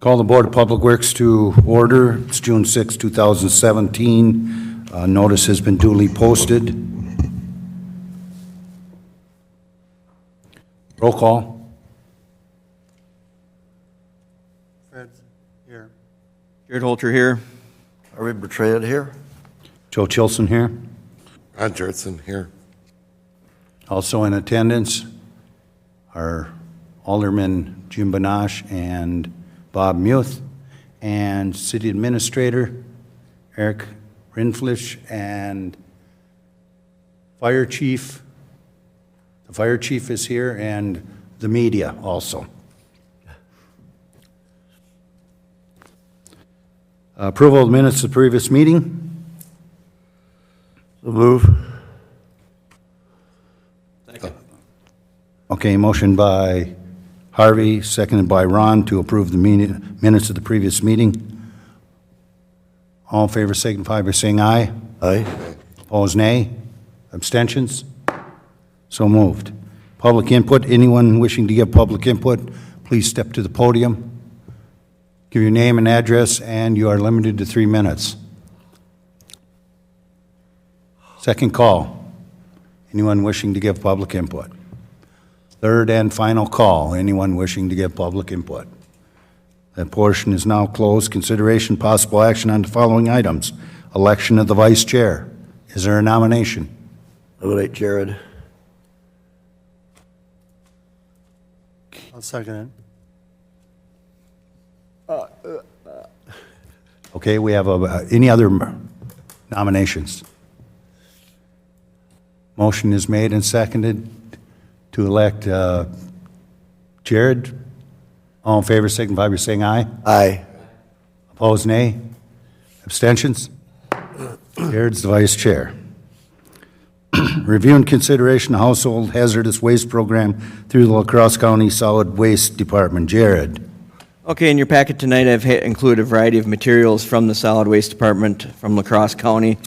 Call the Board of Public Works to order. It's June 6, 2017. Notice has been duly posted. Roll call. Fred's here. Jared Holter here. Harvey Bertrand here. Joe Chilson here. Ron Jertson here. Also in attendance are Alderman Jim Banash and Bob Muth, and City Administrator Eric Rinflish, and Fire Chief. The Fire Chief is here, and the media also. Approval of the minutes of the previous meeting. So move. Okay, motion by Harvey, seconded by Ron to approve the minutes of the previous meeting. All in favor signify by saying aye. Aye. Opposed, nay. Abstentions? So moved. Public input. Anyone wishing to give public input, please step to the podium. Give your name and address, and you are limited to 3 minutes. Second call. Anyone wishing to give public input? Third and final call. Anyone wishing to give public input? That portion is now closed. Consideration possible action on the following items. Election of the vice chair. Is there a nomination? Nominate Jared. I'll second it. Okay, we have any other nominations? Motion is made and seconded to elect Jared. All in favor signify by saying aye. Aye. Opposed, nay. Abstentions? Jared's the vice chair. Review and consideration of household hazardous waste program through the La Crosse County Solid Waste Department. Jared. Okay, in your packet tonight, I've included a variety of materials from the Solid Waste Department from La Crosse County.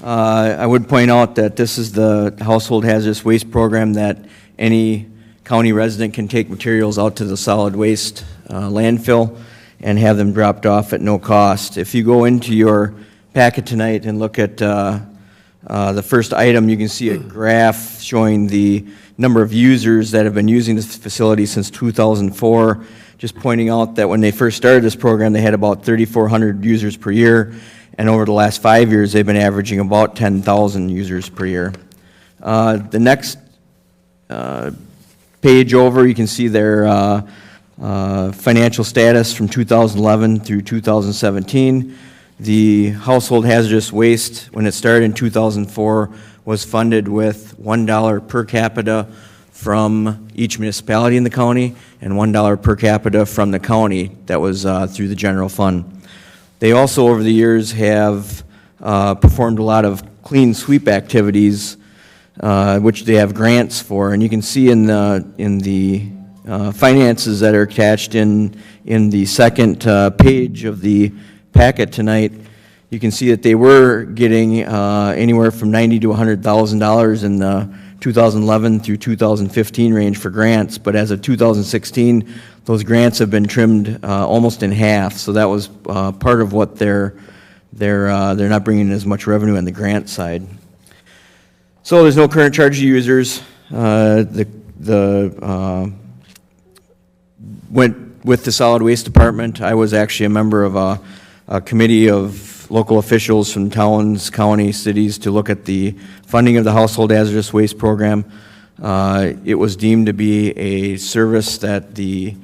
I would point out that this is the household hazardous waste program that any county resident can take materials out to the solid waste landfill and have them dropped off at no cost. If you go into your packet tonight and look at the first item, you can see a graph showing the number of users that have been using this facility since 2004. Just pointing out that when they first started this program, they had about 3,400 users per year, and over the last 5 years, they've been averaging about 10,000 users per year. The next page over, you can see their financial status from 2011 through 2017. The household hazardous waste, when it started in 2004, was funded with $1 per capita from each municipality in the county and $1 per capita from the county. That was through the general fund. They also, over the years, have performed a lot of clean sweep activities, which they have grants for. And you can see in the finances that are attached in the second page of the packet tonight, you can see that they were getting anywhere from $90,000 to $100,000 in the 2011 through 2015 range for grants, but as of 2016, those grants have been trimmed almost in half. So that was part of what they're not bringing in as much revenue on the grant side. So there's no current charge to users. Went with the solid waste department. I was actually a member of a committee of local officials from towns, county, cities to look at the funding of the household hazardous waste program. It was deemed to be a service that the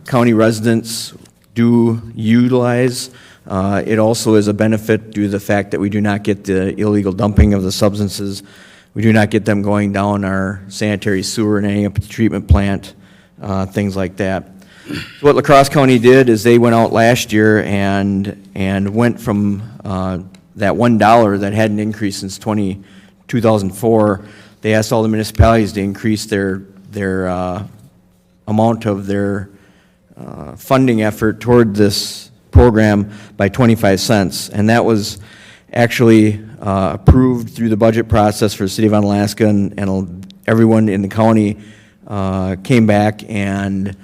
county residents do utilize. It also is a benefit due to the fact that we do not get the illegal dumping of the substances. We do not get them going down our sanitary sewer and ending up at the treatment plant, things like that. So what La Crosse County did is they went out last year and went from that $1 that hadn't increased since 2004. They asked all the municipalities to increase their amount of their funding effort toward this program by 25 cents, and that was actually approved through the budget process for the City of Onalaska, and everyone in the county came back and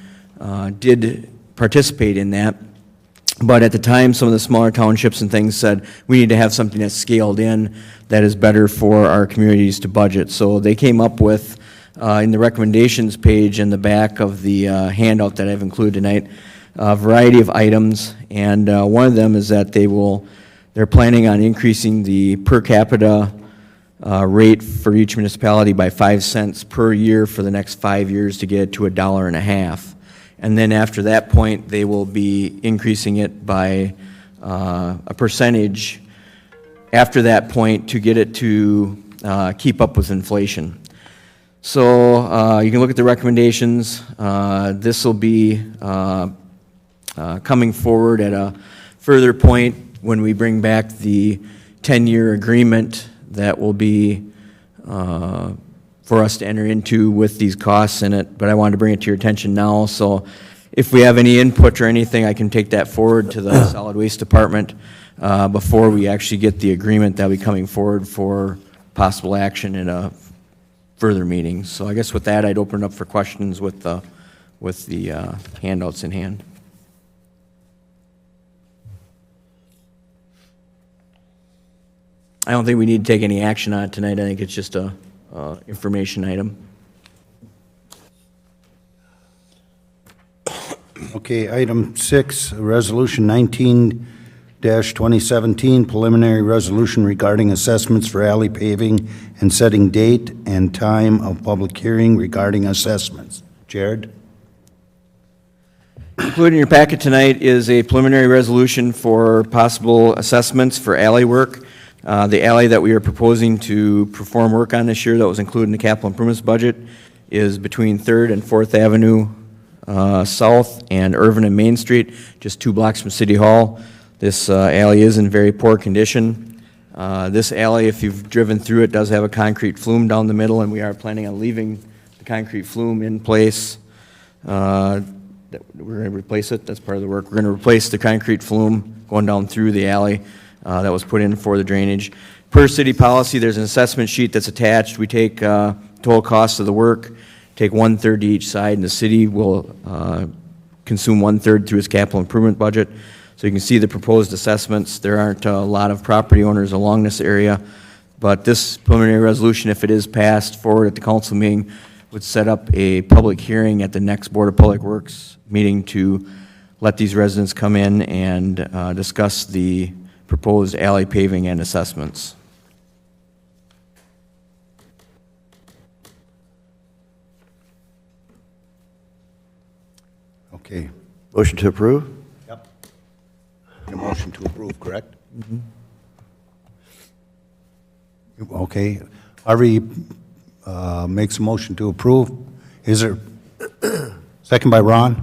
did participate in that. But at the time, some of the smaller townships and things said, we need to have something that's scaled in that is better for our communities to budget. So they came up with, in the recommendations page in the back of the handout that I've included tonight, a variety of items. And one of them is that they're planning on increasing the per capita rate for each municipality by 5 cents per year for the next 5 years to get it to $1.50. And then after that point, they will be increasing it by a percentage after that point to get it to keep up with inflation. So you can look at the recommendations. This will be coming forward at a further point when we bring back the 10-year agreement that will be for us to enter into with these costs in it, but I wanted to bring it to your attention now. So if we have any input or anything, I can take that forward to the Solid Waste Department before we actually get the agreement that'll be coming forward for possible action in a further meeting. So I guess with that, I'd open it up for questions with the handouts in hand. I don't think we need to take any action on it tonight. I think it's just a information item. Okay, item 6, Resolution 19-2017, preliminary resolution regarding assessments for alley paving and setting date and time of public hearing regarding assessments. Jared? Included in your packet tonight is a preliminary resolution for possible assessments for alley work. The alley that we are proposing to perform work on this year that was included in the capital improvements budget is between 3rd and 4th Avenue South and Irvin and Main Street, just 2 blocks from City Hall. This alley is in very poor condition. This alley, if you've driven through it, does have a concrete flume down the middle, and we are planning on leaving the concrete flume in place. We're going to replace it. That's part of the work. We're going to replace the concrete flume going down through the alley that was put in for the drainage. Per city policy, there's an assessment sheet that's attached. We take total cost of the work, take 1/3 to each side, and the city will consume 1/3 through its capital improvement budget. So you can see the proposed assessments. There aren't a lot of property owners along this area, but this preliminary resolution, if it is passed forward at the council meeting, would set up a public hearing at the next Board of Public Works meeting to let these residents come in and discuss the proposed alley paving and assessments. Okay. Motion to approve? Yep. A motion to approve, correct? Mm-hmm. Okay. Harvey makes a motion to approve. Is there, second by Ron?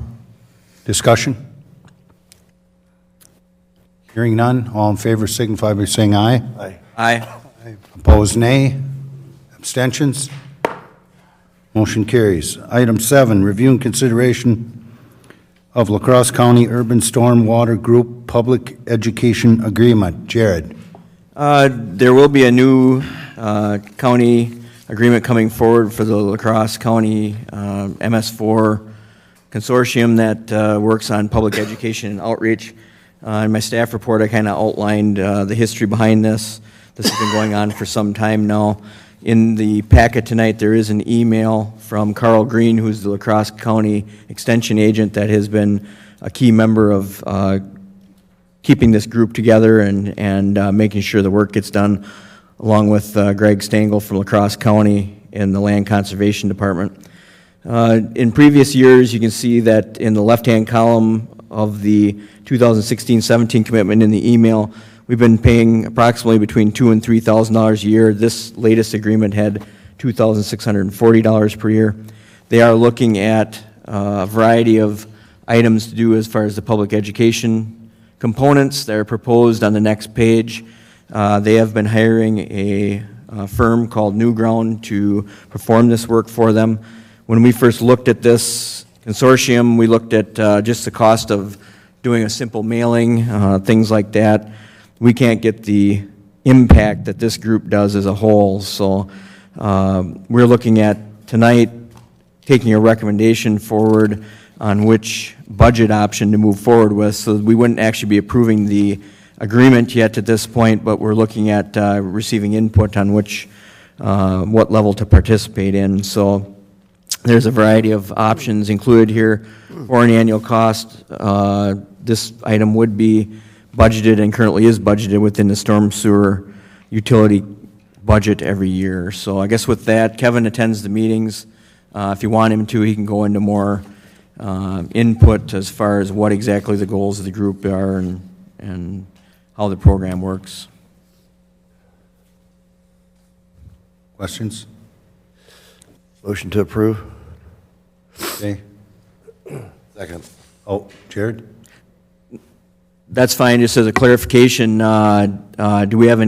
Discussion? Hearing none, all in favor signify by saying aye. Aye. Aye. Opposed, nay. Abstentions? Motion carries. Item 7, review and consideration of La Crosse County Urban Storm Water Group Public Education Agreement. Jared? There will be a new county agreement coming forward for the La Crosse County MS4 consortium that works on public education and outreach. In my staff report, I kind of outlined the history behind this. This has been going on for some time now. In the packet tonight, there is an email from Carl Green, who's the La Crosse County Extension Agent that has been a key member of keeping this group together and making sure the work gets done, along with Greg Stengel from La Crosse County in the Land Conservation Department. In previous years, you can see that in the left-hand column of the 2016-17 commitment in the email, we've been paying approximately between $2,000 and $3,000 a year. This latest agreement had $2,640 per year. They are looking at a variety of items to do as far as the public education components that are proposed on the next page. They have been hiring a firm called Newground to perform this work for them. When we first looked at this consortium, we looked at just the cost of doing a simple mailing, things like that. We can't get the impact that this group does as a whole. So we're looking at tonight taking a recommendation forward on which budget option to move forward with. So we wouldn't actually be approving the agreement yet at this point, but we're looking at receiving input on which, what level to participate in. So there's a variety of options included here for an annual cost. This item would be budgeted and currently is budgeted within the storm sewer utility budget every year. So I guess with that, Kevin attends the meetings. If you want him to, he can go into more input as far as what exactly the goals of the group are and how the program works. Questions? Motion to approve? Okay. Second. Oh, Jared? That's fine, just as a clarification, do we have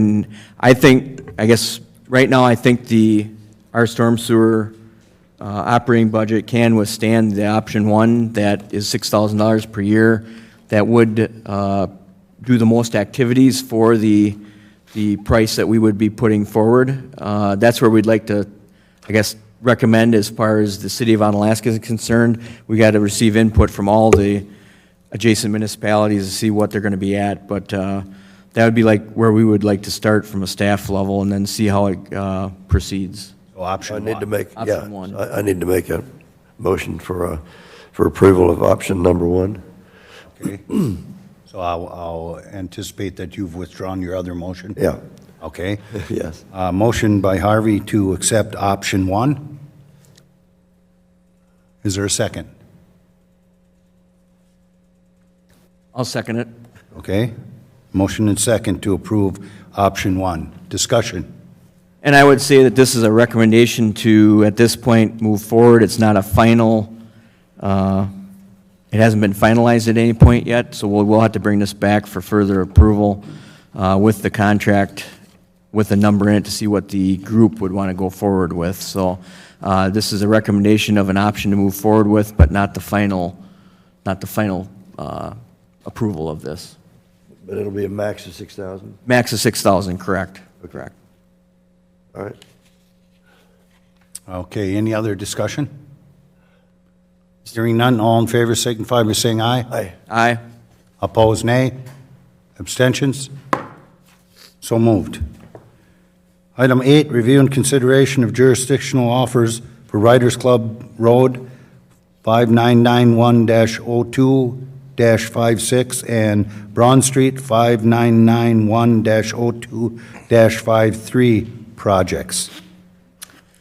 I guess, right now, I think our storm sewer operating budget can withstand the option one, that is $6,000 per year. That would do the most activities for the price that we would be putting forward. That's where we'd like to, I guess, recommend as far as the city of Onalaska is concerned. We got to receive input from all the adjacent municipalities to see what they're going to be at, but that would be like where we would like to start from a staff level and then see how it proceeds. So option I one. need to make, Option yeah, one. I need to make a motion for approval of option number one. Okay. So I'll anticipate that you've withdrawn your other motion? Yeah, Okay. yes. Motion by Harvey to accept option one. Is there a second? I'll second it. Okay. Motion and second to approve option one. Discussion. And I would say that this is a recommendation to, at this point, move forward. It's not a final, it hasn't been finalized at any point yet, so we'll have to bring this back for further approval with the contract, with a number in it to see what the group would want to go forward with. So this is a recommendation of an option to move forward with, but not the final approval of this. But it'll be a max of 6,000? Max of 6,000, correct. Correct. All right. Okay, any other discussion? Hearing none, all in favor signify by saying aye. Aye. Aye. Opposed, nay. Abstentions? So moved. Item 8, review and consideration of jurisdictional offers for Riders Club Road 5991-02-56 and Braun Street 5991-02-53 projects.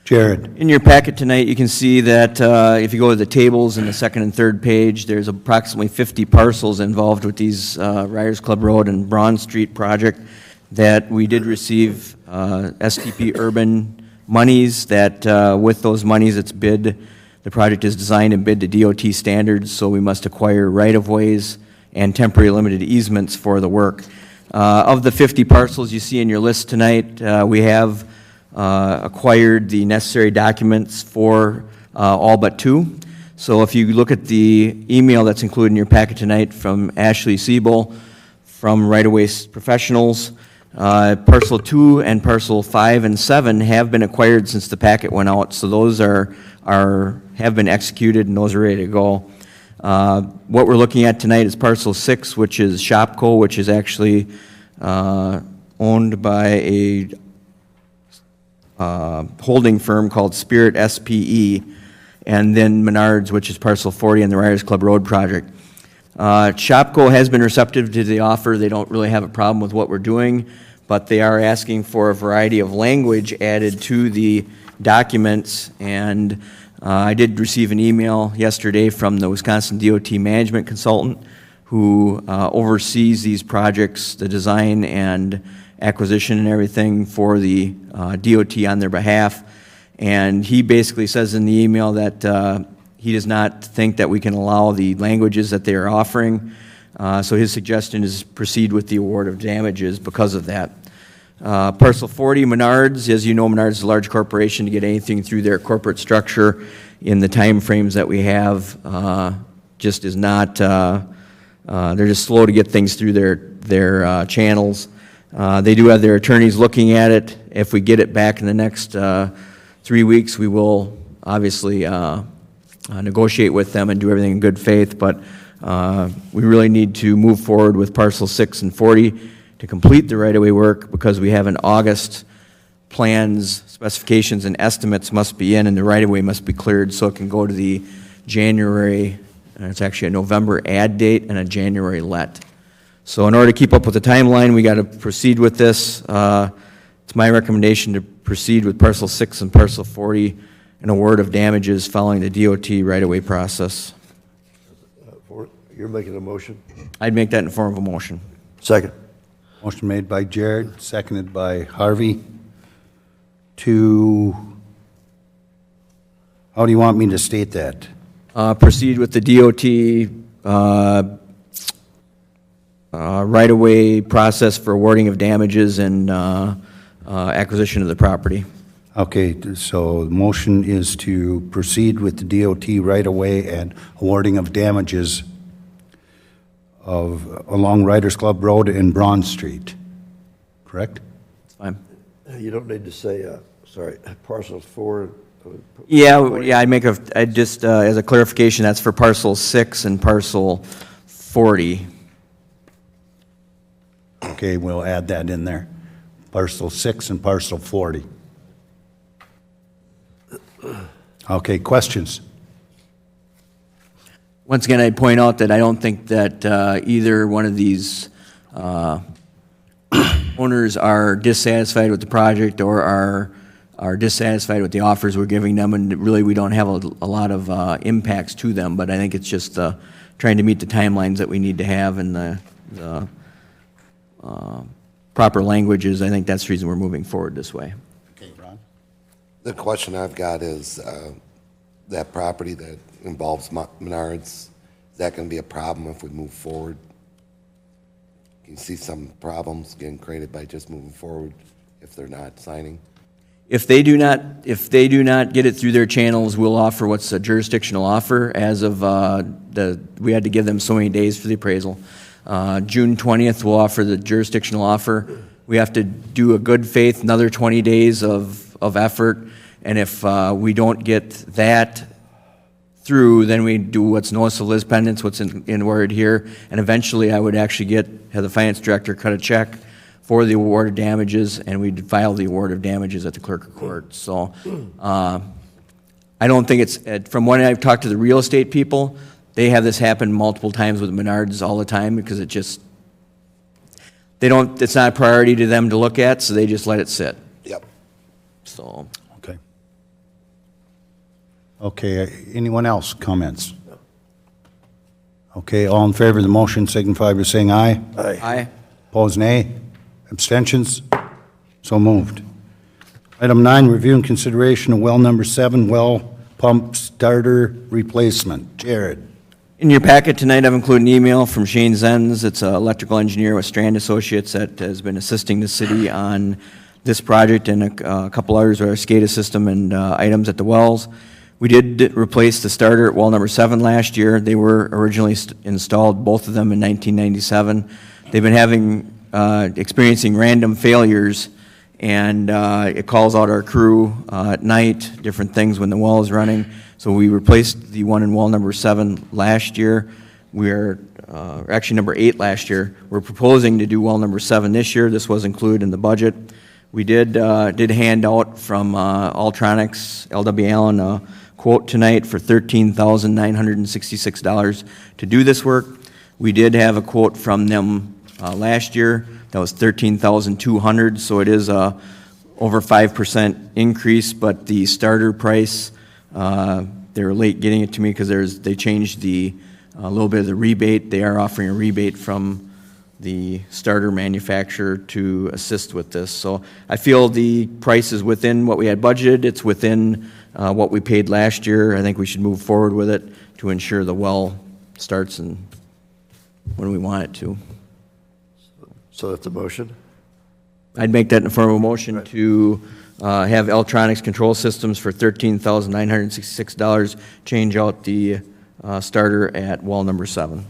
Jared? In your packet tonight, you can see that if you go to the tables in the second and third page, there's approximately 50 parcels involved with these Riders Club Road and Braun Street project that we did receive STP Urban monies that with those monies, it's bid, the project is designed and bid to DOT standards, so we must acquire right-of-ways and temporary limited easements for the work. Of the 50 parcels you see in your list tonight, we have acquired the necessary documents for all but 2. So if you look at the email that's included in your packet tonight from Ashley Siebel from Right of Way Professionals, parcel 2 and parcel 5 and 7 have been acquired since the packet went out. So those have been executed and those are ready to go. What we're looking at tonight is parcel 6, which is Shopco, which is actually owned by a holding firm called Spirit SPE, and then Menards, which is parcel 40 in the Riders Club Road project. Shopco has been receptive to the offer. They don't really have a problem with what we're doing, but they are asking for a variety of language added to the documents, and I did receive an email yesterday from the Wisconsin DOT management consultant who oversees these projects, the design and acquisition and everything for the DOT on their behalf. And he basically says in the email that he does not think that we can allow the languages that they are offering. So his suggestion is proceed with the award of damages because of that. Parcel 40, Menards, as you know, Menards is a large corporation. To get anything through their corporate structure in the time frames that we have just is not, they're just slow to get things through their channels. They do have their attorneys looking at it. If we get it back in the next 3 weeks, we will obviously negotiate with them and do everything in good faith, but we really need to move forward with parcel 6 and 40 to complete the right-of-way work, because we have an August plans, specifications, and estimates must be in, and the right-of-way must be cleared so it can go to the January, and it's actually a November add date and a January let. So in order to keep up with the timeline, we got to proceed with this. It's my recommendation to proceed with parcel 6 and parcel 40, an award of damages following the DOT right-of-way process. You're making a motion? I'd make that in the form of a motion. Second. Motion made by Jared, seconded by Harvey how do you want me to state that? Proceed with the DOT right-of-way process for awarding of damages and acquisition of the property. Okay, so the motion is to proceed with the DOT right-of-way and awarding of damages along Riders Club Road and Broad Street, correct? That's fine. You don't need to say, parcels 4. Yeah, I'd just, as a clarification, that's for parcel 6 and parcel 40. Okay, we'll add that in there. Parcel 6 and parcel 40. Okay, questions? Once again, I'd point out that I don't think that either one of these owners are dissatisfied with the project or are dissatisfied with the offers we're giving them, and really we don't have a lot of impacts to them, but I think it's just trying to meet the timelines that we need to have and the proper languages. I think that's the reason we're moving forward this way. Okay, Ron? The question I've got is, that property that involves Menards, is that going to be a problem if we move forward? Can you see some problems getting created by just moving forward if they're not signing? If they do not get it through their channels, we'll offer what's a jurisdictional offer. As of we had to give them so many days for the appraisal. June 20th, we'll offer the jurisdictional offer. We have to do a good faith, another 20 days of effort, and if we don't get that through, then we do what's notice of lis pendens, what's in word here, and eventually I would actually have the finance director cut a check for the award of damages, and we'd file the award of damages at the clerk of court. So I don't think it's, from when I've talked to the real estate people, they have this happen multiple times with Menards all the time, because it's not a priority to them to look at, so they just let it sit. Yep. So. Okay. Okay, anyone else, comments? Okay, all in favor of the motion signify by saying aye. Aye. Opposed, nay. Abstentions? So moved. Item 9, review and consideration of well number 7, well pump starter replacement. Jared. In your packet tonight, I've included an email from Shane Zenz. It's an electrical engineer with Strand Associates that has been assisting the city on this project and a couple others with our SCADA system and items at the wells. We did replace the starter at well number 7 last year. They were originally installed, both of them, in 1997. They've been experiencing random failures, and it calls out our crew at night, different things when the well is running. So we replaced the one in well number 7 last year. We're actually number 8 last year. We're proposing to do well number 7 this year. This was included in the budget. We did hand out from Altronics, LW Allen, a quote tonight for $13,966 to do this work. We did have a quote from them last year that was $13,200, so it is a over 5% increase, but the starter price, they were late getting it to me because they changed a little bit of the rebate. They are offering a rebate from the starter manufacturer to assist with this. So I feel the price is within what we had budgeted. It's within what we paid last year. I think we should move forward with it to ensure the well starts when we want it to. So that's a motion? I'd make that in the form of a motion to have Electronics Control Systems for $13,966 change out the starter at well number 7.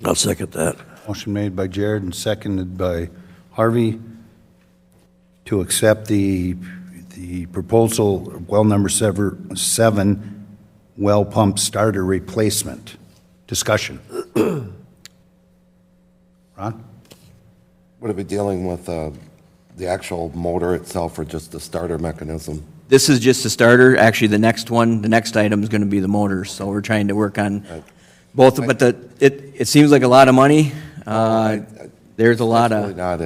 I'll second that. Motion made by Jared and seconded by Harvey to accept the proposal, well number 7, well pump starter replacement. Discussion. Ron? Would it be dealing with the actual motor itself or just the starter mechanism? This is just a starter. Actually, the next item is going to be the motor. So we're trying to work on both, but it seems like a lot of money. There's a lot It's really of, not.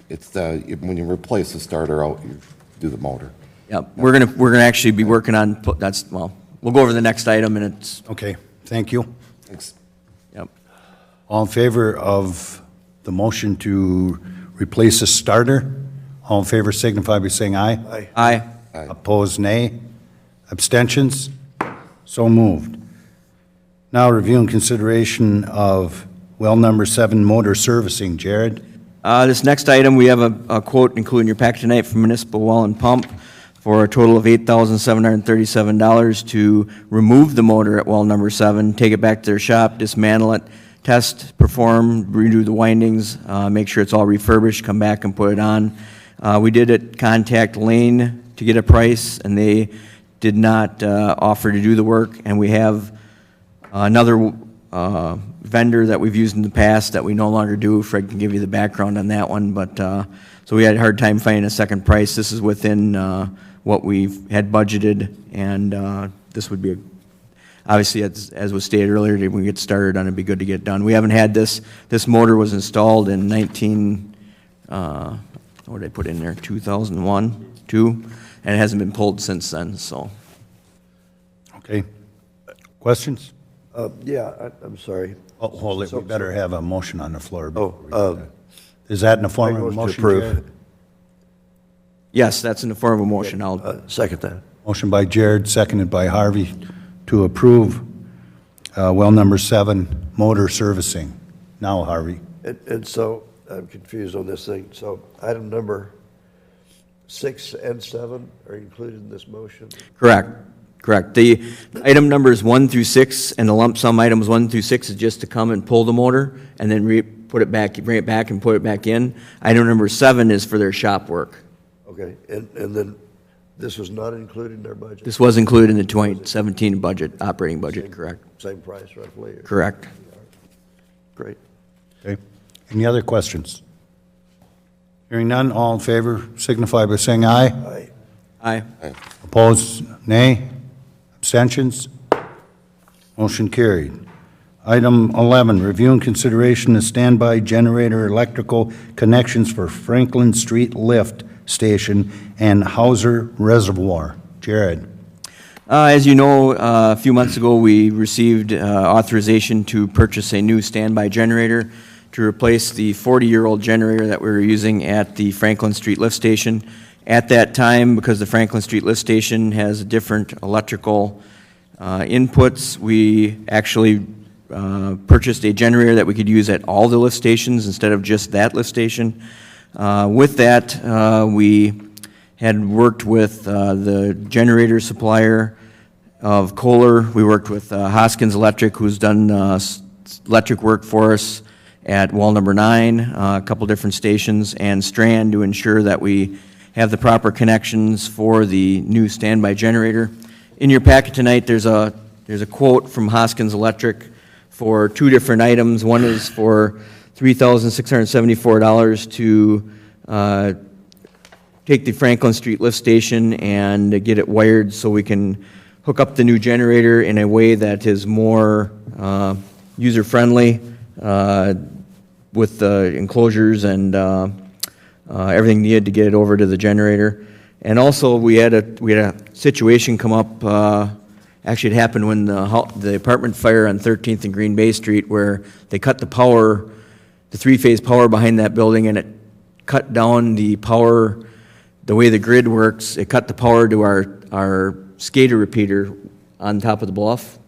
It's when you replace the starter out, you do the motor. yeah, we're gonna actually be working on, we'll go over the next item and it's, Okay, thank you. Thanks. yep. All in favor of the motion to replace the starter? All in favor signify by saying aye. Aye. Aye. Opposed, nay. Abstentions? So moved. Now review and consideration of well number 7 motor servicing. Jared? This next item, we have a quote included in your packet tonight from Municipal Well and Pump for a total of $8,737 to remove the motor at well number 7, take it back to their shop, dismantle it, test, perform, redo the windings, make sure it's all refurbished, come back and put it on. We did contact Lane to get a price, and they did not offer to do the work, and we have another vendor that we've used in the past that we no longer do. Fred can give you the background on that one, but so we had a hard time finding a second price. This is within what we've had budgeted, and this would be obviously, as was stated earlier, when we get started on it, it'd be good to get done. We haven't had this motor was installed in what did I put in there, 2001, 2, and it hasn't been pulled since then, so. Okay. Questions? Yeah, I'm sorry. Oh, hold it, we better have a motion on the floor. before we do Oh, that. Is that in the form make of a motion to motion, approve. Jared? Yes, that's in the form of a motion. I'll, Second that. Motion by Jared, seconded by Harvey, to approve well number 7 motor servicing. Now, Harvey. And so, I'm confused on this thing. So, item number 6 and 7 are included in this motion? correct. The item numbers 1 through 6 and the lump sum items 1 through 6 is just to come and pull the motor and then put it back, bring it back and put it back in. Item number 7 is for their shop work. Okay, and then this was not included in their budget? This was included in the 2017 budget, operating budget, correct? Same price roughly? or- Correct. Great. Okay. Any other questions? Hearing none, all in favor signify by saying aye. Aye. Aye. Opposed, nay. Abstentions? Motion carried. Item 11, review and consideration of standby generator electrical connections for Franklin Street Lift Station and Hauser Reservoir. Jared? As you know, a few months ago, we received authorization to purchase a new standby generator to replace the 40-year-old generator that we were using at the Franklin Street Lift Station. At that time, because the Franklin Street Lift Station has different electrical inputs, we actually purchased a generator that we could use at all the lift stations instead of just that lift station. With that, we had worked with the generator supplier of Kohler. We worked with Hoskins Electric, who's done electric work for us at well number 9, a couple different stations, and Strand to ensure that we have the proper connections for the new standby generator. In your packet tonight, there's a quote from Hoskins Electric for 2 different items. One is for $3,674 to take the Franklin Street lift station and get it wired so we can hook up the new generator in a way that is more user-friendly with the enclosures and everything needed to get it over to the generator. And also, we had a situation come up. Actually, it happened when the apartment fire on 13th and Green Bay Street, where they cut the power, the 3-phase power behind that building, and it cut down the power. The way the grid works, it cut the power to our SCADA repeater on top of the bluff.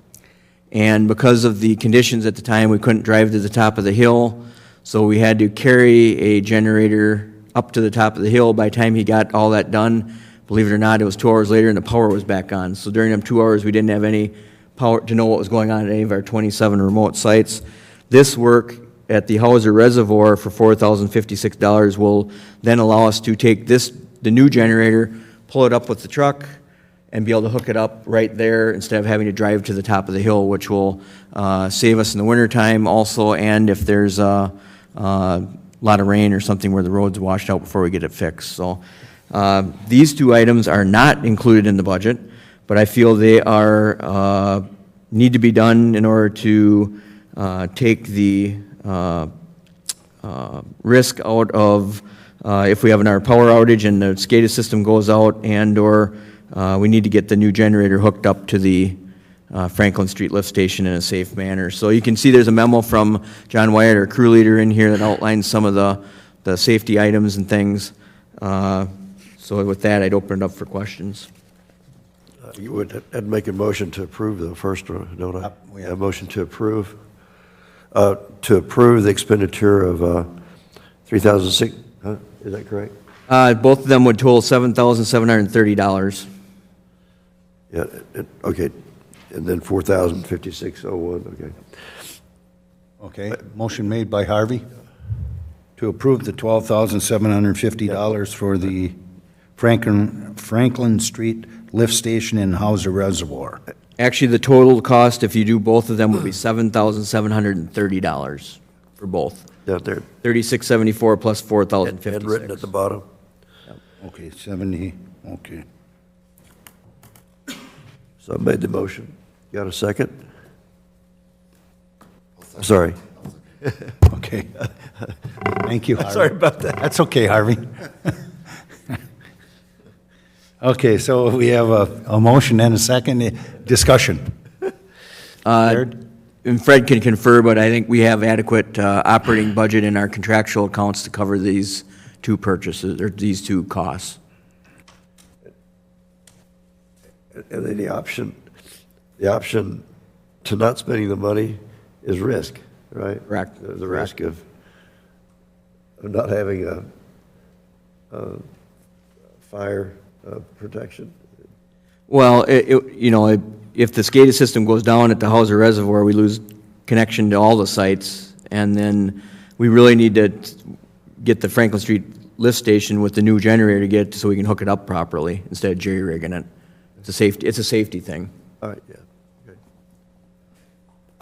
And because of the conditions at the time, we couldn't drive to the top of the hill, so we had to carry a generator up to the top of the hill. By the time he got all that done, believe it or not, it was 2 hours later and the power was back on. So during them 2 hours, we didn't have any power to know what was going on at any of our 27 remote sites. This work at the Hauser Reservoir for $4,056 will then allow us to take the new generator, pull it up with the truck, and be able to hook it up right there instead of having to drive to the top of the hill, which will save us in the wintertime also, and if there's a lot of rain or something where the road's washed out before we get it fixed. So these two items are not included in the budget, but I feel they are need to be done in order to take the risk out of if we have another power outage and the SCADA system goes out, and/or we need to get the new generator hooked up to the Franklin Street lift station in a safe manner. So you can see there's a memo from John Wyatt, our crew leader, in here that outlines some of the safety items and things. So with that, I'd open it up for questions. You would, I'd make a motion to approve the first one, don't I? we A have- motion to approve the expenditure of $3,006, huh? Is that correct? Both of them would total $7,730. Yeah, okay. And then 4,056.01, okay. Okay, motion made by Harvey to approve the $12,750 for the Franklin Street lift station in Hauser Reservoir. Actually, the total cost, if you do both of them, would be $7,730 for both. Down there, $3,674 plus and $4,056. written at the bottom. Okay, 70, okay. So I made the motion. Got a second? Sorry. Okay. Thank you, Harvey. Sorry about that. That's okay, Harvey. Okay, so we have a motion and a second. Discussion. Jared? And Fred can confer, but I think we have adequate operating budget in our contractual accounts to cover these two purchases, or these two costs. And then the option to not spending the money is risk, right? Correct. The risk of not having a fire protection. Well, if the SCADA system goes down at the Hauser Reservoir, we lose connection to all the sites, and then we really need to get the Franklin Street lift station with the new generator to get so we can hook it up properly instead of jerry-rigging it. It's a safety thing. All right, yeah. Okay.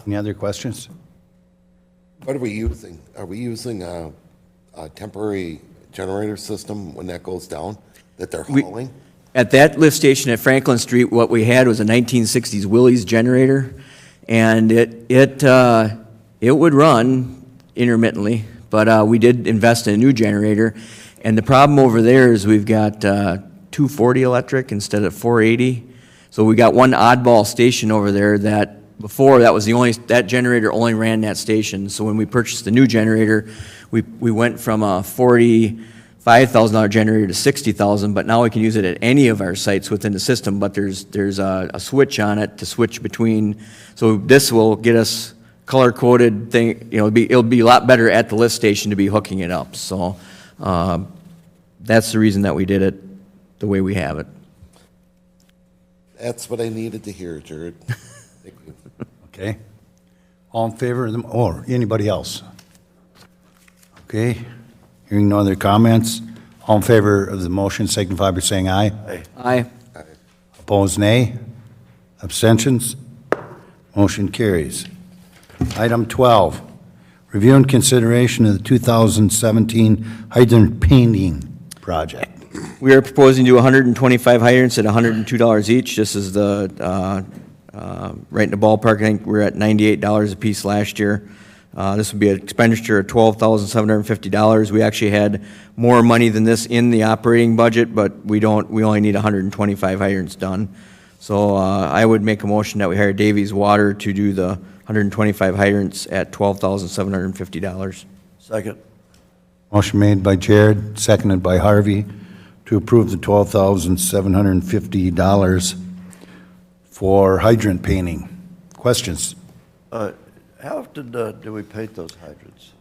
Any other questions? What are we using? Are we using a temporary generator system when that goes down that they're hauling? At that lift station at Franklin Street, what we had was a 1960s Willys generator, and it would run intermittently, but we did invest in a new generator. And the problem over there is we've got 240 electric instead of 480. So we got one oddball station over there that before that generator only ran that station. So when we purchased the new generator, we went from a $45,000 generator to $60,000, but now we can use it at any of our sites within the system, but there's a switch on it to switch between. So this will get us color-coded thing, it'll be a lot better at the lift station to be hooking it up. So that's the reason that we did it the way we have it. That's what I needed to hear, Jared. Thank you. Okay. All in favor of them, or anybody else? Okay. Hearing no other comments, all in favor of the motion signify by saying aye. Aye. Opposed, nay. Abstentions? Motion carries. Item 12, review and consideration of the 2017 hydrant painting project. We are proposing to do 125 hydrants at $102 each. This is the, right in the ballpark. I think we're at $98 a piece last year. This would be an expenditure of $12,750. We actually had more money than this in the operating budget, but we only need 125 hydrants done. So I would make a motion that we hire Davies Water to do the 125 hydrants at $12,750. Second. Motion made by Jared, seconded by Harvey, to approve the $12,750 for hydrant painting. Questions? How often do we paint those hydrants?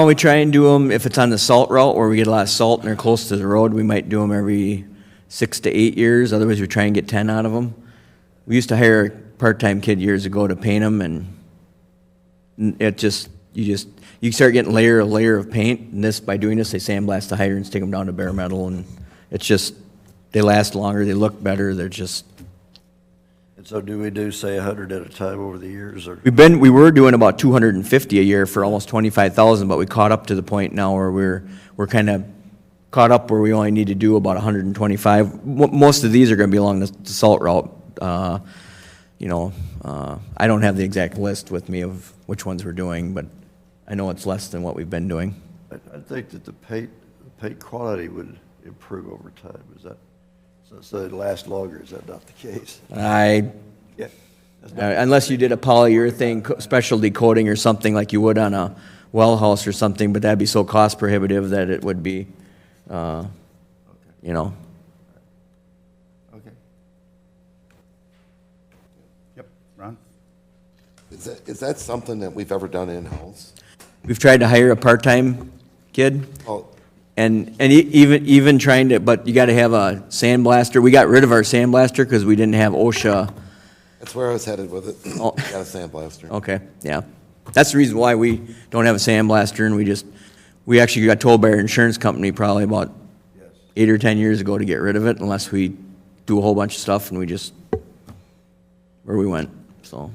We try and do them, if it's on the salt route where we get a lot of salt and they're close to the road, we might do them every 6 to 8 years. Otherwise, we try and get 10 out of them. We used to hire a part-time kid years ago to paint them, and you start getting layer of paint, and by doing this, they sandblast the hydrants, take them down to bare metal, and it's just, they last longer, they look better, So do we do, say, 100 at a time over the years, or? We were doing about 250 a year for almost 25,000, but we caught up to the point now where we're kind of caught up where we only need to do about 125. Most of these are going to be along the salt route. I don't have the exact list with me of which ones we're doing, but I know it's less than what we've been doing. I think that the paint quality would improve over time. Is that, so it lasts longer? Is that not the case? Yeah. Unless you did a polyurethane specialty coating or something like you would on a well house or something, but that'd be so cost prohibitive that it would be, Okay. Yep. Ron? Is that something that we've ever done in-house? We've tried to hire a part-time kid. Oh, And even trying to, but you got to have a sandblaster. We got rid of our sandblaster because we didn't have OSHA. that's where I was headed with it. Oh. Got a sandblaster. Okay, yeah. That's the reason why we don't have a sandblaster, and we actually got told by our insurance company probably about 8 or 10 years ago to get rid of it unless we do a whole bunch of stuff, and where we went, so.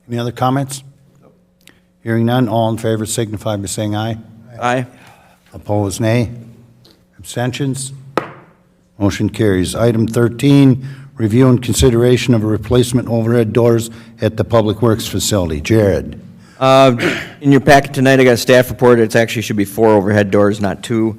Any other comments? Hearing none, all in favor signify by saying aye. Aye. Opposed, nay. Abstentions? Motion carries. Item 13, review and consideration of a replacement overhead doors at the Public Works facility. Jared? In your packet tonight, I got a staff report. It actually should be 4 overhead doors, not 2.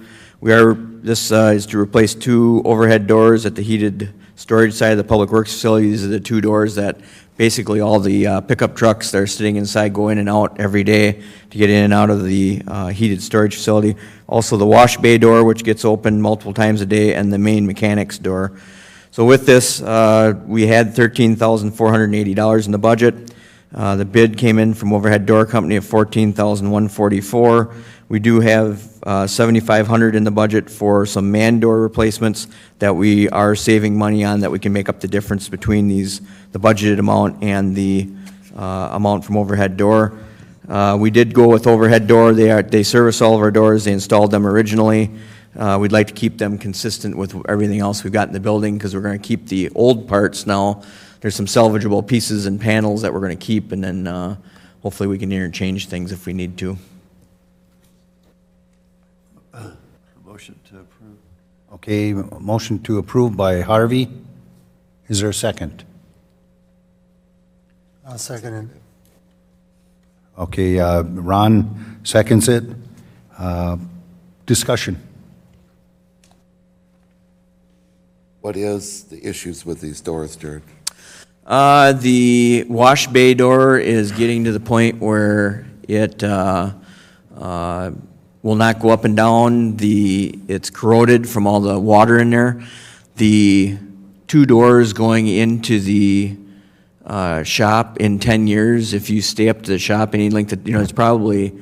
This is to replace 2 overhead doors at the heated storage side of the Public Works facility. These are the 2 doors that basically all the pickup trucks that are sitting inside go in and out every day to get in and out of the heated storage facility. Also the wash bay door, which gets opened multiple times a day, and the main mechanics door. So with this, we had $13,480 in the budget. The bid came in from Overhead Door Company of $14,144. We do have $7,500 in the budget for some man door replacements that we are saving money on, that we can make up the difference between the budgeted amount and the amount from Overhead Door. We did go with Overhead Door. They service all of our doors. They installed them originally. We'd like to keep them consistent with everything else we've got in the building, because we're going to keep the old parts now. There's some salvageable pieces and panels that we're going to keep, and then hopefully we can interchange things if we need to. Motion to approve. Okay, motion to approve by Harvey. Is there a second? I'll second it. Okay, Ron seconds it. Discussion. What is the issues with these doors, Jared? The wash bay door is getting to the point where it will not go up and down. It's corroded from all the water in there. The 2 doors going into the shop in 10 years, if you stay up to the shop any length of, it's probably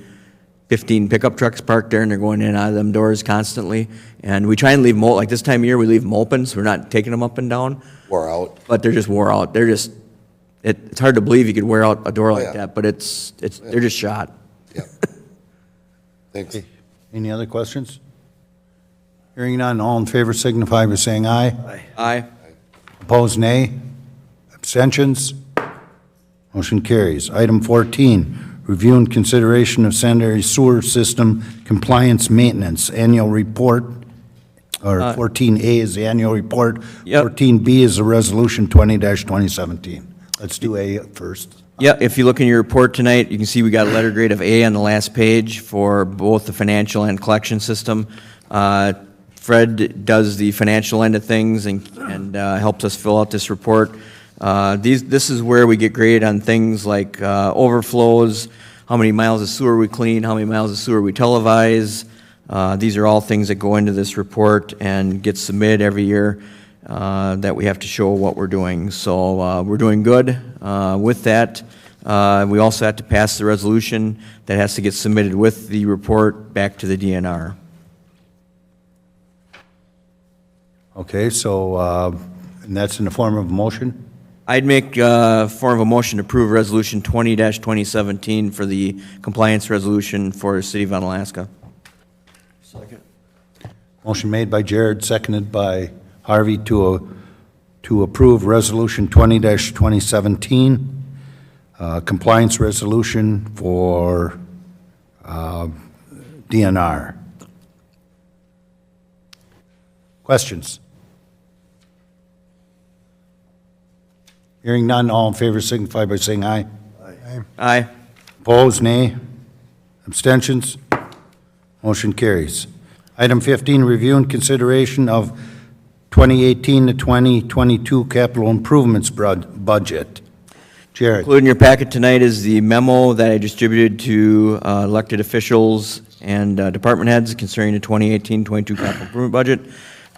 15 pickup trucks parked there, and they're going in and out of them doors constantly. And we try and leave them, like this time of year, we leave them open, so we're not taking them up and down. Wore out? But they're just wore out. It's hard to believe you could wear out a door like yeah. that, but they're just shot. Yep. Thanks. Any other questions? Hearing none, all in favor signify by saying aye. Aye. Opposed, nay. Abstentions? Motion carries. Item 14, review and consideration of sanitary sewer system compliance maintenance annual report, or 14A is the annual report. Yep. 14B is the resolution 20-2017. Let's do A first. Yeah, if you look in your report tonight, you can see we got a letter grade of A on the last page for both the financial and collection system. Fred does the financial end of things and helps us fill out this report. This is where we get graded on things like overflows, how many miles of sewer we clean, how many miles of sewer we televise. These are all things that go into this report and get submitted every year that we have to show what we're doing. So we're doing good with that. We also have to pass the resolution that has to get submitted with the report back to the DNR. Okay, so, and that's in the form of a motion? I'd make form of a motion to approve Resolution 20-2017 for the compliance resolution for the City of Onalaska. Second. Motion made by Jared, seconded by Harvey to to approve Resolution 20-2017, compliance resolution for DNR. Questions? Hearing none, all in favor signify by saying aye. Aye. Opposed, nay. Abstentions? Motion carries. Item 15, review and consideration of 2018 to 2022 capital improvements budget. Jared. Included in your packet tonight is the memo that I distributed to elected officials and department heads concerning the 2018-22 capital improvement budget.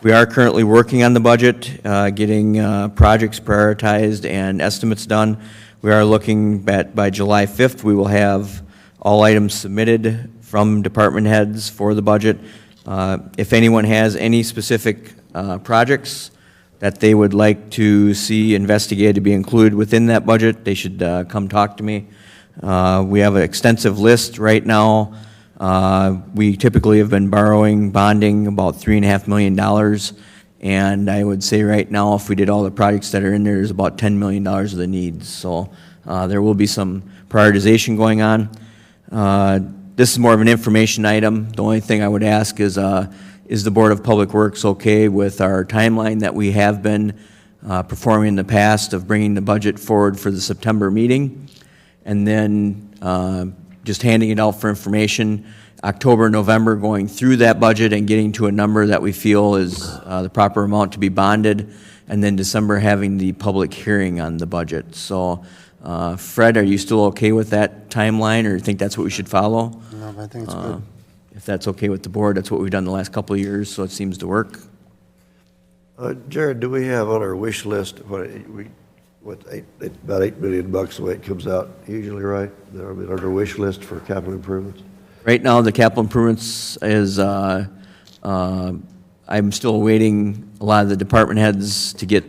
We are currently working on the budget, getting projects prioritized and estimates done. We are looking at, by July 5th, we will have all items submitted from department heads for the budget. If anyone has any specific projects that they would like to see investigated to be included within that budget, they should come talk to me. We have an extensive list right now. We typically have been bonding about $3.5 million, and I would say right now, if we did all the projects that are in there, there's about $10 million of the needs. So there will be some prioritization going on. This is more of an information item. The only thing I would ask is the Board of Public Works okay with our timeline that we have been performing in the past of bringing the budget forward for the September meeting, and then just handing it out for information, October, November, going through that budget and getting to a number that we feel is the proper amount to be bonded, and then December having the public hearing on the budget. So, Fred, are you still okay with that timeline, or think that's what we should follow? No, I think it's good. If that's okay with the board, that's what we've done the last couple of years, so it seems to work. Jared, do we have on our wish list, about $8 million the way it comes out usually, right? They're on our wish list for capital improvements? Right now, the capital improvements is, I'm still awaiting a lot of the department heads to get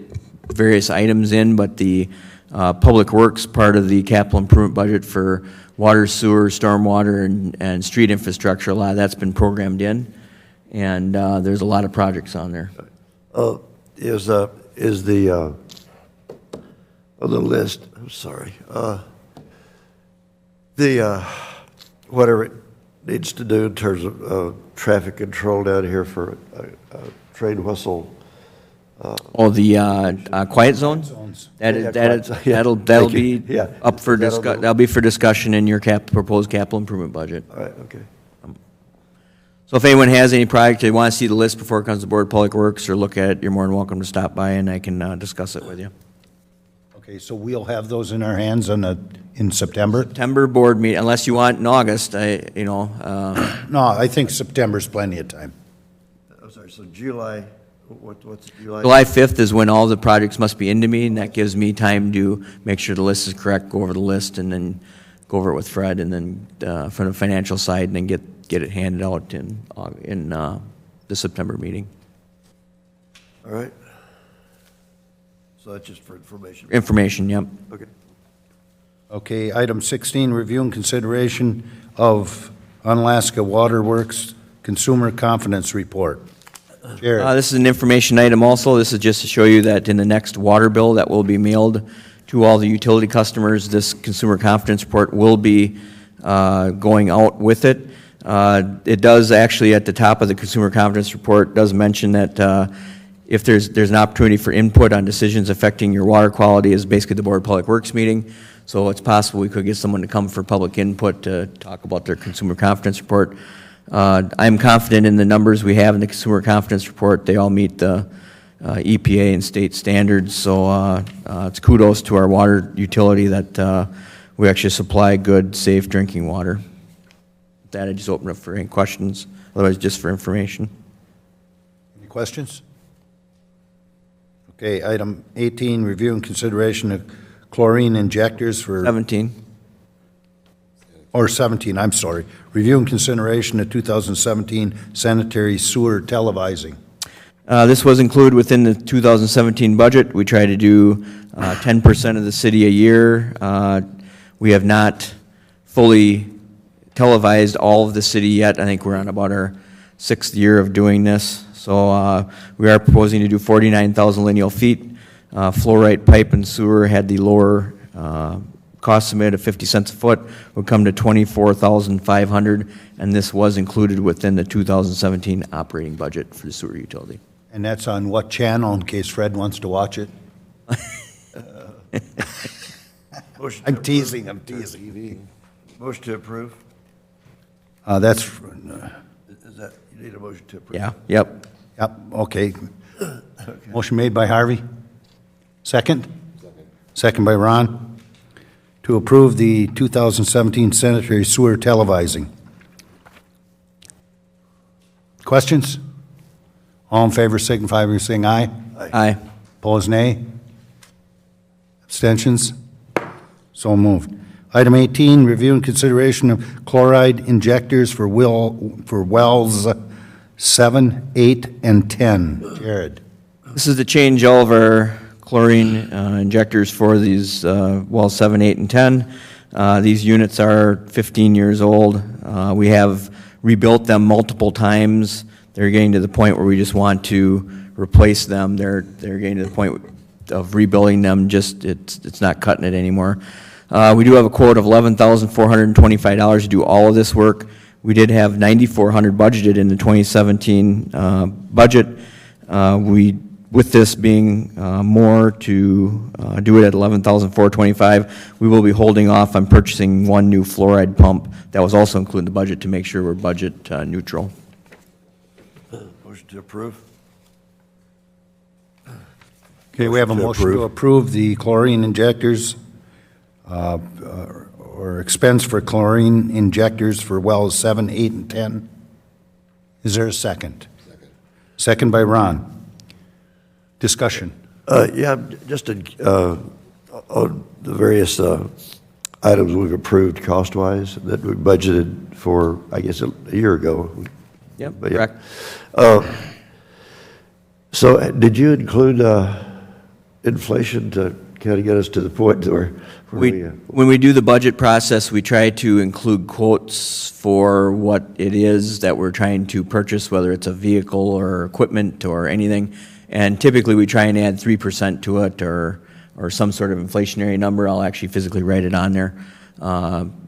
various items in, but the Public Works part of the capital improvement budget for water, sewer, stormwater, and street infrastructure, a lot of that's been programmed in, and there's a lot of projects on there. Is the on the list, I'm sorry, whatever it needs to do in terms of traffic control down here for a train whistle. Oh, the quiet zone? That'll Thank be you. Yeah. up for That'll go- that'll be for discussion in your proposed capital improvement budget. All right, okay. So if anyone has any project, they want to see the list before it comes to Board of Public Works or look at it, you're more than welcome to stop by and I can discuss it with you. Okay, so we'll have those in our hands in September? September board meeting, unless you want in August, No, I think September's plenty of time. I'm sorry, so July, what's July? July 5th is when all the projects must be into me, and that gives me time to make sure the list is correct, go over the list, and then go over it with Fred, and then from the financial side, and then get it handed out in the September meeting. All right. So that's just for information. Information, yep. Okay. Okay, item 16, review and consideration of Unalaska Waterworks Consumer Confidence Report. Jared. This is an information item also. This is just to show you that in the next water bill that will be mailed to all the utility customers, this consumer confidence report will be going out with it. It does actually, at the top of the consumer confidence report, does mention that if there's an opportunity for input on decisions affecting your water quality is basically the Board of Public Works meeting. So it's possible we could get someone to come for public input to talk about their consumer confidence report. I'm confident in the numbers we have in the consumer confidence report. They all meet the EPA and state standards. So it's kudos to our water utility that we actually supply good, safe drinking water. With that, I just open up for any questions. Otherwise, just for information. Any questions? Okay, item 18, review and consideration of chlorine injectors for... 17. Or 17, I'm sorry. Review and consideration of 2017 sanitary sewer televising. This was included within the 2017 budget. We try to do 10% of the city a year. We have not fully televised all of the city yet. I think we're on about our 6th year of doing this. So we are proposing to do 49,000 lineal feet. Fluorite pipe and sewer had the lower cost estimate of 50 cents a foot, would come to $24,500, and this was included within the 2017 operating budget for the sewer utility. And that's on what channel, in case Fred wants to watch it? Motion to I'm approve. teasing, I'm teasing. Motion to approve? That's, Is that, you need a motion to approve? Yeah, yep. yep, okay. Motion made by Harvey. Second? Second by Ron. To approve the 2017 sanitary sewer televising. Questions? All in favor signify by saying aye. Aye. Opposed, nay. Abstentions? So moved. Item 18, review and consideration of chloride injectors for wells 7, 8, and 10. Jared. This is to change all of our chlorine injectors for these wells 7, 8, and 10. These units are 15 years old. We have rebuilt them multiple times. They're getting to the point where we just want to replace them. They're getting to the point of rebuilding them. Just it's not cutting it anymore. We do have a quote of $11,425 to do all of this work. We did have $9,400 budgeted in the 2017 budget. With this being more to do it at $11,425, we will be holding off on purchasing one new fluoride pump that was also included in the budget to make sure we're budget neutral. Motion to approve? Okay, we have a motion to approve the chlorine injectors, or expense for chlorine injectors for wells 7, 8, and 10. Is there a second? Second by Ron. Discussion. Yeah, just on the various items we've approved cost-wise that we budgeted for, I guess, a year ago. Yep, But yeah. correct. So did you include inflation to kind of get us to the point where When we do the budget process, we try to include quotes for what it is that we're trying to purchase, whether it's a vehicle or equipment or anything. And typically, we try and add 3% to it or some sort of inflationary number. I'll actually physically write it on there.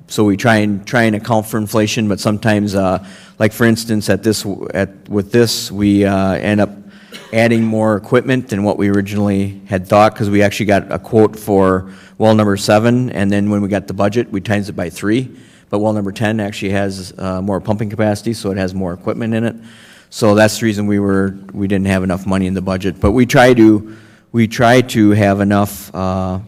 So we try and account for inflation, but sometimes, like for instance, with this, we end up adding more equipment than what we originally had thought, because we actually got a quote for well number 7, and then when we got the budget, we times it by 3. But well number 10 actually has more pumping capacity, so it has more equipment in it. So that's the reason we didn't have enough money in the budget. But we try to have enough, when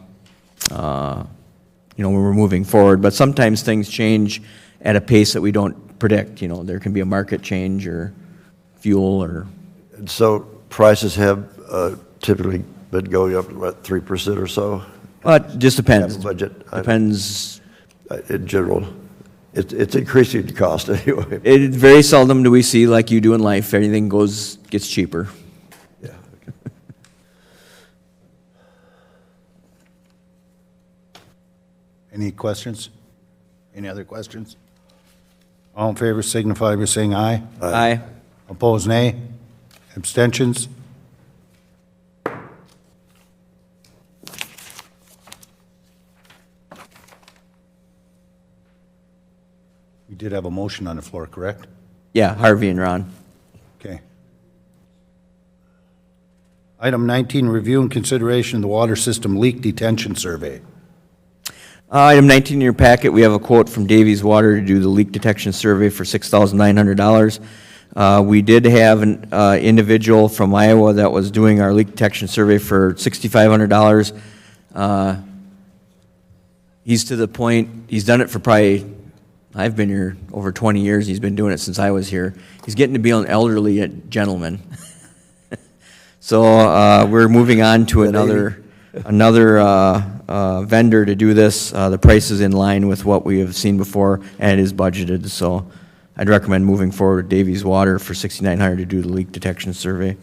we're moving forward. But sometimes things change at a pace that we don't predict. There can be a market change or fuel or. And so prices have typically been going up about 3% or so? It just depends. Budget. Depends. In general, it's increasing the cost anyway. It very seldom do we see, like you do in life, everything gets cheaper. Yeah. Any questions? Any other questions? All in favor signify by saying aye. Aye. Opposed, nay. Abstentions? We did have a motion on the floor, correct? Yeah, Harvey and Ron. Okay. Item 19, review and consideration of the water system leak detention survey. Item 19 in your packet, we have a quote from Davies Water to do the leak detection survey for $6,900. We did have an individual from Iowa that was doing our leak detection survey for $6,500. He's to the point, he's done it for probably, I've been here over 20 years, he's been doing it since I was here. He's getting to be an elderly gentleman. So we're moving on to another vendor to do this. The price is in line with what we have seen before, and it is budgeted. So I'd recommend moving forward with Davies Water for $6,900 to do the leak detection survey.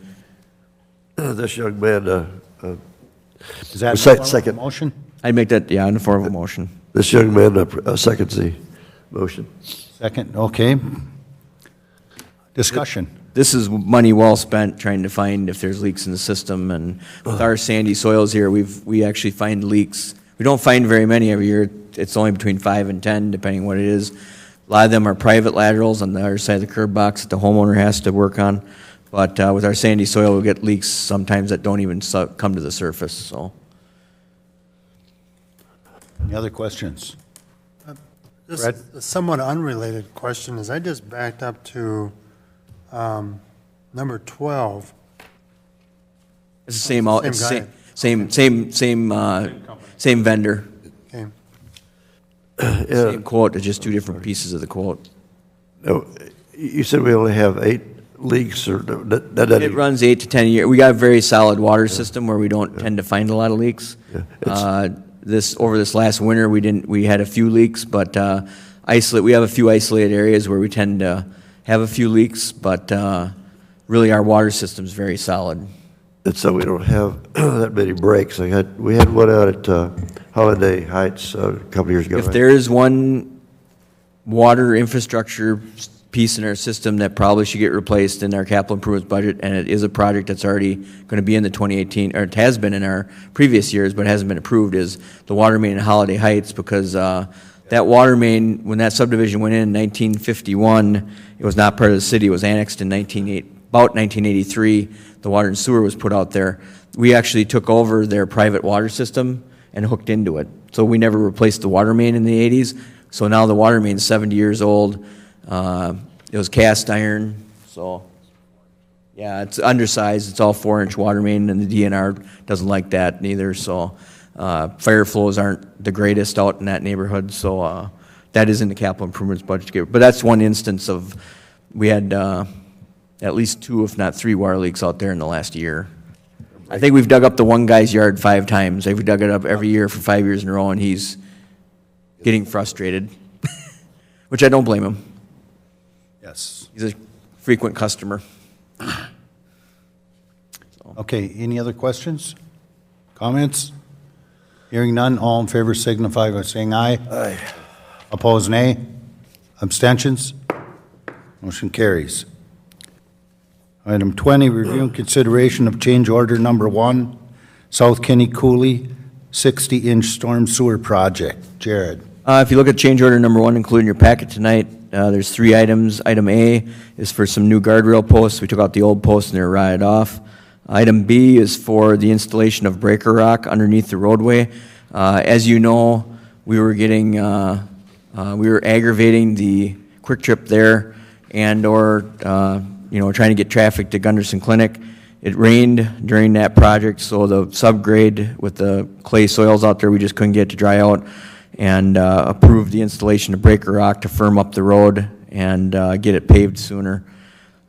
This young man, Is that Second. motion? I'd make that, in the form of a motion. this young man seconds the motion. Second, okay. Discussion. this is money well spent trying to find if there's leaks in the system. And with our sandy soils here, we actually find leaks. We don't find very many every year. It's only between 5 and 10, depending what it is. A lot of them are private laterals on the other side of the curb box that the homeowner has to work on. But with our sandy soil, we'll get leaks sometimes that don't even come to the surface, so. Any other questions? This Brett? is a somewhat unrelated question, is I just backed up to number 12. It's the same, Same guy. same vendor, Okay. same quote, it's just two different pieces of the quote. No, you said we only have 8 leaks, or that doesn't... It runs 8 to 10 years. We got a very solid water system where we don't tend to find a lot of leaks. Yeah, Over this last winter, we had a few leaks, but we have a few isolated areas where we tend to have a few leaks, but really our water system's very solid. And so we don't have that many breaks. We had one out at Holiday Heights a couple years ago. If right? there is one water infrastructure piece in our system that probably should get replaced in our capital improvements budget, and it is a project that's already going to be in the 2018, or it has been in our previous years, but hasn't been approved, is the water main in Holiday Heights, because that water main, when that subdivision went in 1951, it was not part of the city. It was annexed in about 1983. The water and sewer was put out there. We actually took over their private water system and hooked into it. So we never replaced the water main in the 80s. So now the water main's 70 years old. It was cast iron, so yeah, it's undersized. It's all 4-inch water main, and the DNR doesn't like that neither. So fire flows aren't the greatest out in that neighborhood. So that is in the capital improvements budget. But that's one instance of we had at least 2, if not 3, water leaks out there in the last year. I think we've dug up the one guy's yard 5 times. We've dug it up every year for 5 years in a row, and he's getting frustrated, which I don't blame him. Yes. He's a frequent customer. Okay, any other questions? Comments? Hearing none, all in favor signify by saying aye. Aye. Opposed, nay. Abstentions? Motion carries. Item 20, review and consideration of change order number 1, South Kenny Cooley, 60-inch storm sewer project. Jared. If you look at change order number 1 included in your packet tonight, there's 3 items. Item A is for some new guardrail posts. We took out the old posts and they're rotted off. Item B is for the installation of breaker rock underneath the roadway. As you know, we were aggravating the quick trip there, and/or trying to get traffic to Gunderson Clinic. It rained during that project, so the subgrade with the clay soils out there, we just couldn't get it to dry out, and approved the installation of breaker rock to firm up the road and get it paved sooner.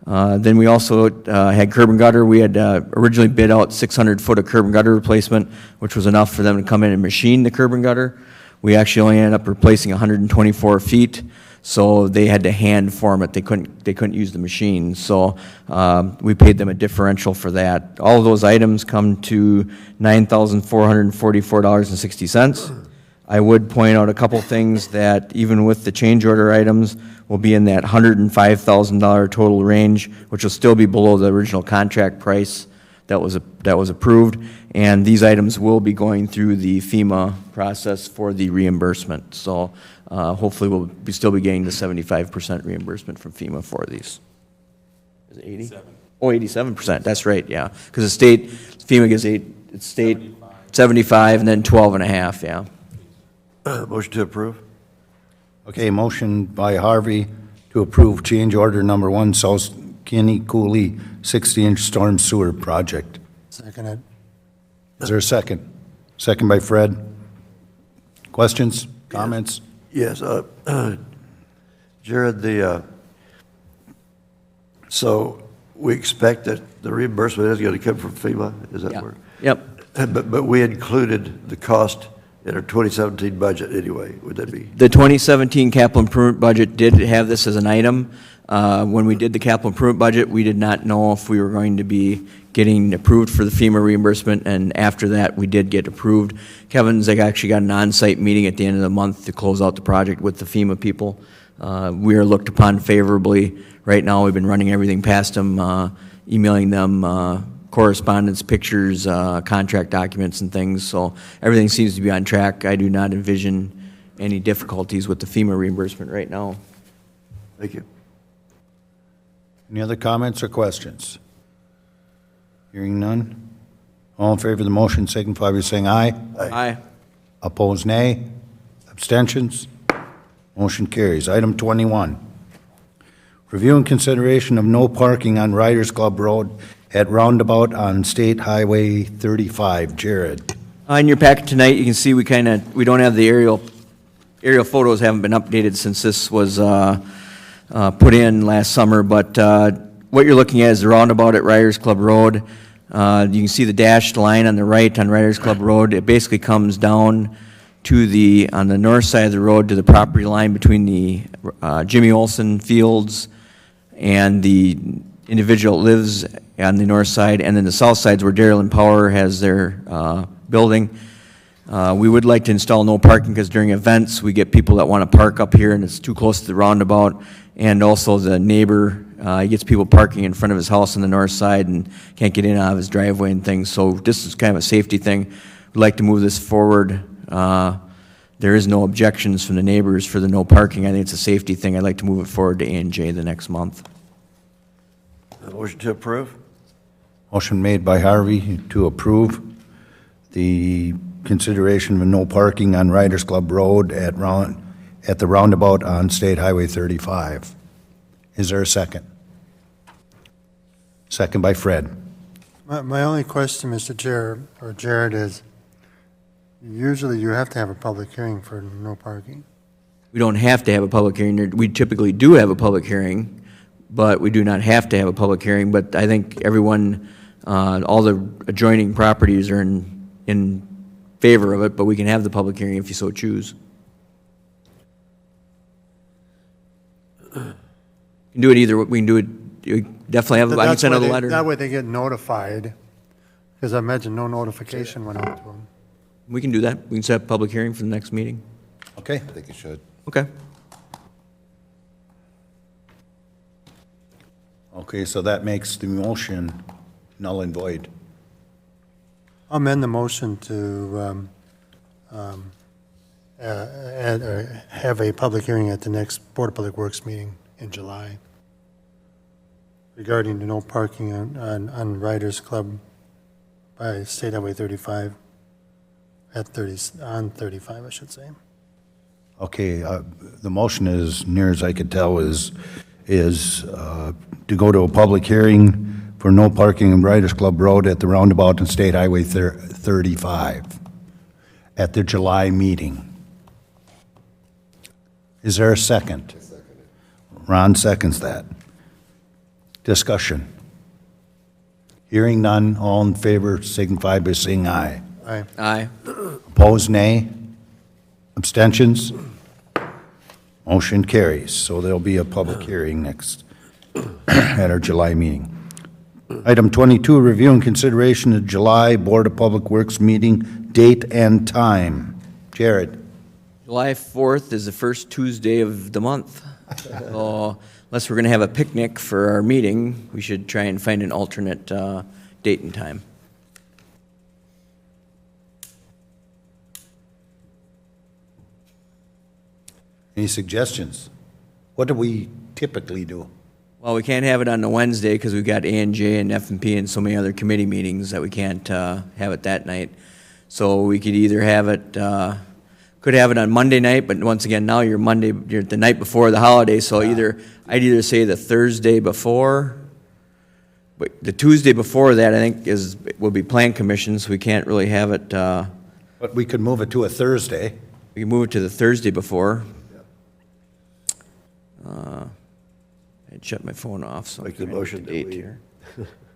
Then we also had curb and gutter. We had originally bid out 600 foot of curb and gutter replacement, which was enough for them to come in and machine the curb and gutter. We actually only ended up replacing 124 feet, so they had to hand form it. They couldn't use the machine, so we paid them a differential for that. All of those items come to $9,444.60. I would point out a couple things that even with the change order items will be in that $105,000 total range, which will still be below the original contract price that was approved. And these items will be going through the FEMA process for the reimbursement. So hopefully we'll still be getting the 75% reimbursement from FEMA for these. Is it 80? Oh, 87%. That's right. Yeah, because the FEMA gives 75, and then 12.5. Yeah. Motion to approve? Okay, motion by Harvey to approve change order number 1, South Kenny Cooley, 60-inch storm sewer project. Seconded. Is there a second? Second by Fred. Questions, comments? Yes. Jared, so we expect that the reimbursement is going to come from FEMA? Is that where? Yep. But we included the cost in our 2017 budget anyway, would that be? The 2017 capital improvement budget did have this as an item. When we did the capital improvement budget, we did not know if we were going to be getting approved for the FEMA reimbursement, and after that, we did get approved. Kevin's actually got an on-site meeting at the end of the month to close out the project with the FEMA people. we are looked upon favorably. Right now, we've been running everything past them, emailing them correspondence, pictures, contract documents and things, so everything seems to be on track. I do not envision any difficulties with the FEMA reimbursement right now. Thank you. Any other comments or questions? Hearing none. All in favor of the motion signify by saying aye. Aye. Opposed, nay. Abstentions? Motion carries. Item 21, review and consideration of no parking on Riders Club Road at roundabout on State Highway 35. Jared. In your packet tonight, you can see we don't have the aerial photos haven't been updated since this was put in last summer, but what you're looking at is the roundabout at Riders Club Road. You can see the dashed line on the right on Riders Club Road. It basically comes down to on the north side of the road to the property line between the Jimmy Olsen Fields and the individual that lives on the north side, and then the south side's where Darrell and Power has their building. We would like to install no parking because during events, we get people that want to park up here and it's too close to the roundabout. And also the neighbor, he gets people parking in front of his house on the north side and can't get in and out of his driveway and things. So this is kind of a safety thing. We'd like to move this forward. There is no objections from the neighbors for the no parking. I think it's a safety thing. I'd like to move it forward to A&J the next month. Motion to approve? Motion made by Harvey to approve the consideration of no parking on Riders Club Road at the roundabout on State Highway 35. Is there a second? Second by Fred. My only question, Mr. Chair, or Jared, is usually you have to have a public hearing for no parking. We don't have to have a public hearing. We typically do have a public hearing, but we do not have to have a public hearing. But I think everyone, all the adjoining properties are in favor of it, but we can have the public hearing if you so choose. We can do it either. We can do it. You definitely have. I can That's send why out a they- letter. That way they get notified, because I imagine no notification went out to them. We can do that. We can set up a public hearing for the next meeting. Okay. I think you should. Okay. Okay, so that makes the motion null and void. I'll amend the motion to have a public hearing at the next Board of Public Works meeting in July regarding the no parking on Riders Club by State Highway 35, on 35, I should say. Okay, the motion, as near as I could tell, is to go to a public hearing for no parking on Riders Club Road at the roundabout on State Highway 35 at the July meeting. Is there a second? Ron seconds that. Discussion. Hearing none, all in favor signify by saying aye. Aye. Aye. Opposed, nay. Abstentions? Motion carries. So there'll be a public hearing next at our July meeting. Item 22, review and consideration of July Board of Public Works meeting date and time. Jared. July 4th is the first Tuesday of the month. So unless we're going to have a picnic for our meeting, we should try and find an alternate date and time. Any suggestions? What do we typically do? Well, we can't have it on the Wednesday because we've got A&J and F&P and so many other committee meetings that we can't have it that night. So we could either have it, could have it on Monday night, but once again, now you're the night before the holiday, so I'd either say the Thursday before, but the Tuesday before that, I think, will be Plan Commission, so we can't really have it, But we could move it to a Thursday. we can move it to the Thursday before. I'd shut my phone off, so I'm Make the trying to motion get the that date we- here.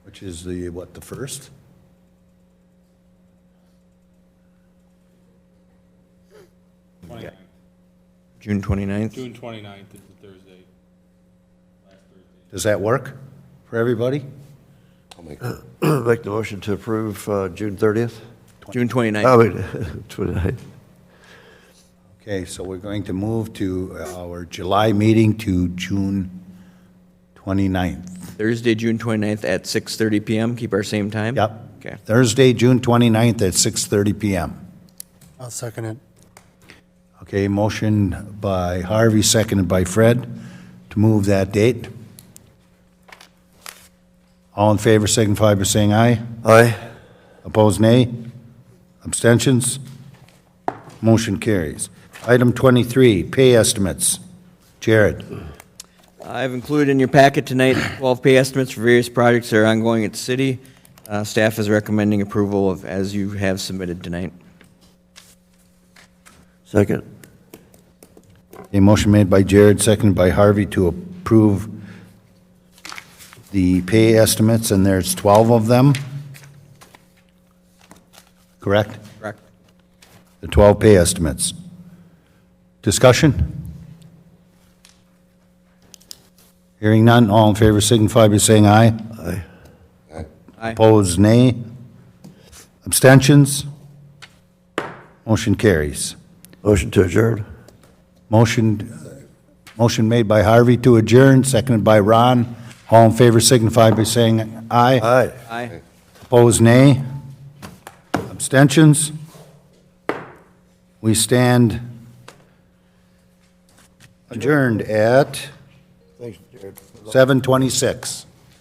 Which is the, what, the first? June 29th. June 29th is the Thursday, last Thursday. Does that work for everybody? I'll make Make the motion to approve June 30th? June 29th. I mean, 29th. Okay, so we're going to move to our July meeting to June 29th. Thursday, June 29th at 6:30 PM. Keep our same time? Yep. Okay. Thursday, June 29th at 6:30 PM. I'll second it. Okay, motion by Harvey, seconded by Fred, to move that date. All in favor signify by saying aye. Aye. Opposed, nay. Abstentions? Motion carries. Item 23, pay estimates. Jared. I've included in your packet tonight 12 pay estimates for various projects that are ongoing at the city. Staff is recommending approval of as you have submitted tonight. Second. A motion made by Jared, seconded by Harvey to approve the pay estimates, and there's 12 of them. Correct? Correct. The 12 pay estimates. Discussion? Hearing none, all in favor signify by saying aye. Aye. Aye. Opposed, nay. Abstentions? Motion carries. Motion to adjourn. Motion made by Harvey to adjourn, seconded by Ron. All in favor signify by saying aye. Aye. Aye. Opposed, nay. Abstentions? We stand adjourned at Thanks, Jared. 7:26.